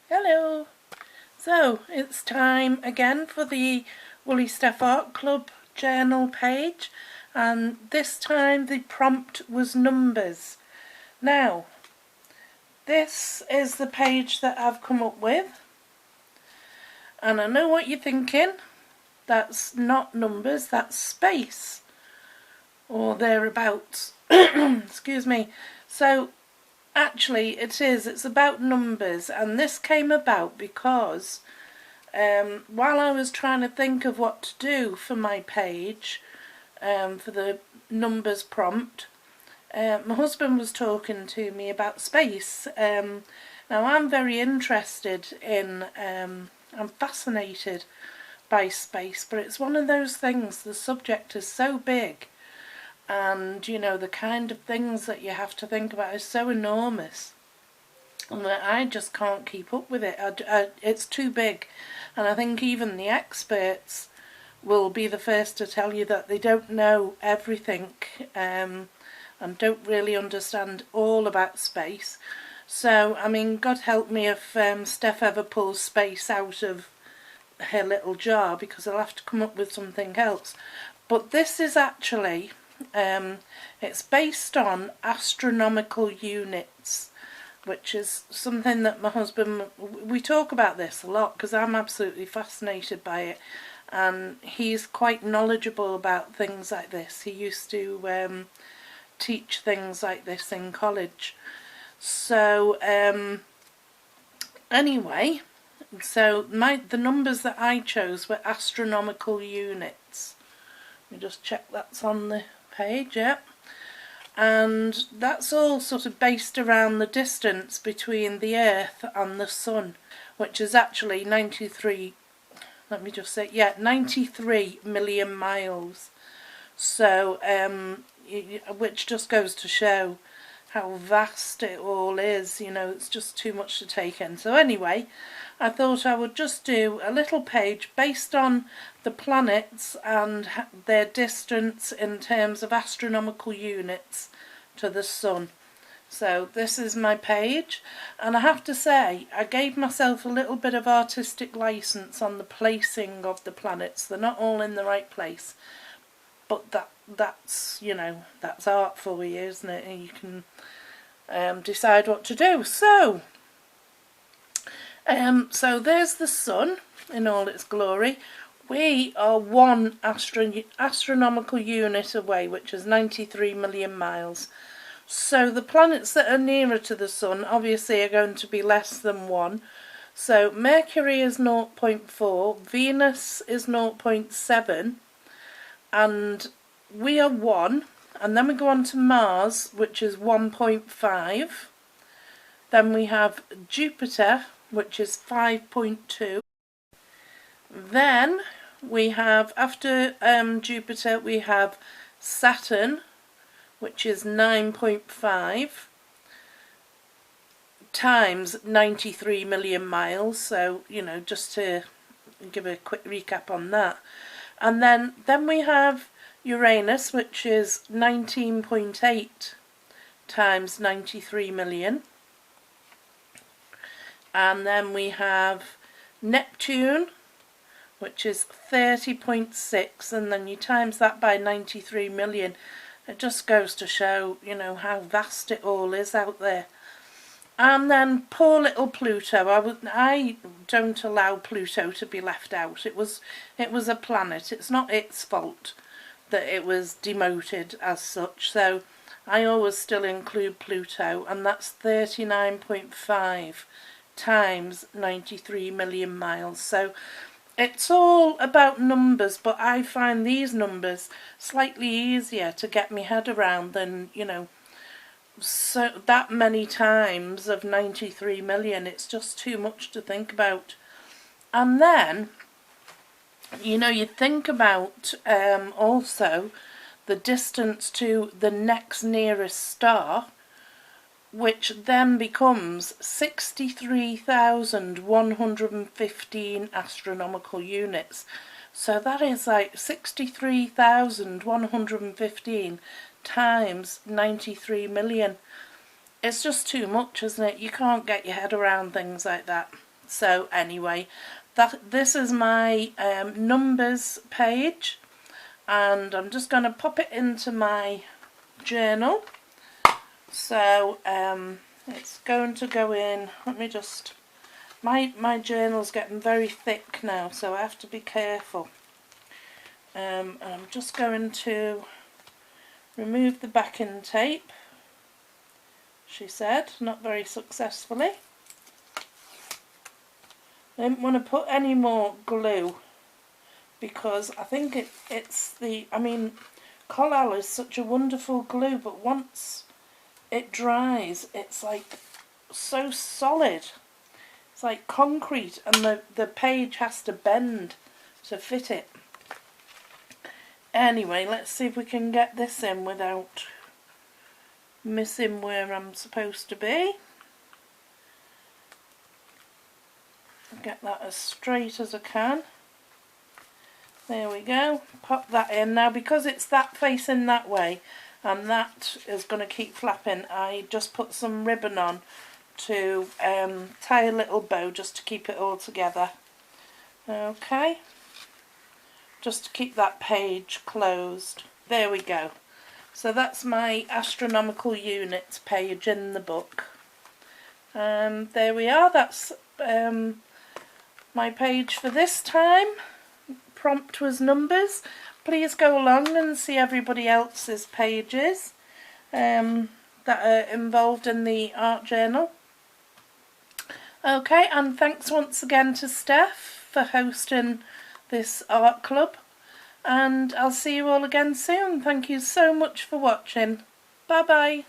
Hello! So, it's time again for the Woolly Stuff Art Club journal page, and this time the prompt was numbers. Now, this is the page that I've come up with, and I know what you're thinking. That's not numbers, that's space, or thereabouts. Excuse me. So, actually it's about numbers, and this came about because while I was trying to think of what to do for my page, for the numbers prompt, my husband was talking to me about space. Now I'm very interested in, I'm fascinated by space, but it's one of those things, the subject is so big, and you know, the kind of things that you have to think about is so enormous, and that I just can't keep up with it. It's too big, and I think even the experts will be the first to tell you that they don't know everything, and don't really understand all about space. So, I mean, God help me if Steph ever pulls space out of her little jar, because I'll have to come up with something else. But this is actually, it's based on astronomical units, which is something that my husband, we talk about this a lot because I'm absolutely fascinated by it, and he's quite knowledgeable about things like this. He used to teach things like this in college. So anyway, so the numbers that I chose were astronomical units. Let me just check that's on the page, yeah. And that's all sort of based around the distance between the Earth and the Sun, which is actually 93, let me just say, yeah, 93 million miles. So, which just goes to show how vast it all is, you know, it's just too much to take in. So anyway, I thought I would just do a little page based on the planets and their distance in terms of astronomical units to the Sun. So this is my page, and I have to say I gave myself a little bit of artistic license on the placing of the planets. They're not all in the right place, but that's, you know, that's art for you, isn't it? And you can decide what to do. So there's the Sun in all its glory. We are one astronomical unit away, which is 93 million miles. So the planets that are nearer to the Sun obviously are going to be less than 1. So Mercury is 0.4, Venus is 0.7, and we are 1. And then we go on to Mars, which is 1.5. Then we have Jupiter, which is 5.2. Then we have, after Jupiter, we have Saturn, which is 9.5 times 93 million miles. So, you know, just to give a quick recap on that. And then we have Uranus, which is 19.8 times 93 million. And then we have Neptune, which is 30.6, and then you times that by 93 million. It just goes to show, you know, how vast it all is out there. And then poor little Pluto. I don't allow Pluto to be left out. It was a planet. It's not its fault that it was demoted as such. So I always still include Pluto, and that's 39.5 times 93 million miles. So it's all about numbers, but I find these numbers slightly easier to get my head around than, you know, so that many times of 93 million. It's just too much to think about. And then, you know, you think about also the distance to the next nearest star, which then becomes 63,115 astronomical units. So that is like 63,115 times 93 million. It's just too much, isn't it? You can't get your head around things like that. So anyway, this is my numbers page, and I'm just going to pop it into my journal. So it's going to go in, let me just, my journal's getting very thick now, so I have to be careful. And I'm just going to remove the backing tape, she said, not very successfully. I didn't want to put any more glue because I think it's the, I mean, Collall is such a wonderful glue, but once it dries it's like so solid. It's like concrete, and the page has to bend to fit it. Anyway, let's see if we can get this in without missing where I'm supposed to be. Get that as straight as I can. There we go. Pop that in. Now because it's that facing that way and that is going to keep flapping, I just put some ribbon on to tie a little bow just to keep it all together. Okay, just to keep that page closed. There we go. So that's my astronomical units page in the book. There we are. That's my page for this time. Prompt was numbers. Please go along and see everybody else's pages that are involved in the art journal. Okay, and thanks once again to Steph for hosting this art club, and I'll see you all again soon. Thank you so much for watching. Bye bye.